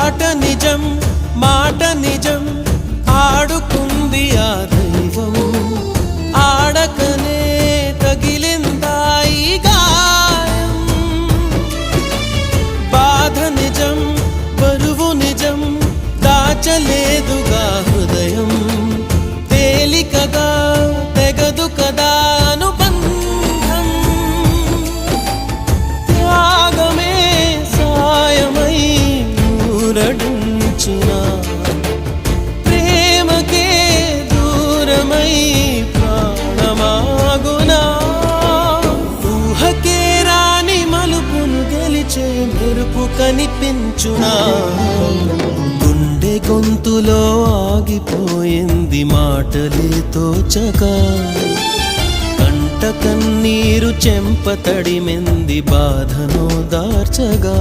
పాట నిజం మాట నిజం ఆడుకుంది ఆ దైవం ఆడకనే తగిలిందాయి గాయం బాధ నిజం బరువు నిజం దాచలేదుగా హృదయం తేలికగా తెగదు కదా అనుబంధం త్యాగమే సాయమై ఊరడించిన ప్రేమకే దూరమై ప్రాణమాగునా ఊహకే రాని మలుపును గెలిచే మెరుపు కనిపించునా గుండె గొంతులో ఆగిపోయింది మాటలే తోచగా కంట కన్నీరు చెంప తడిమెంది బాధను దార్చగా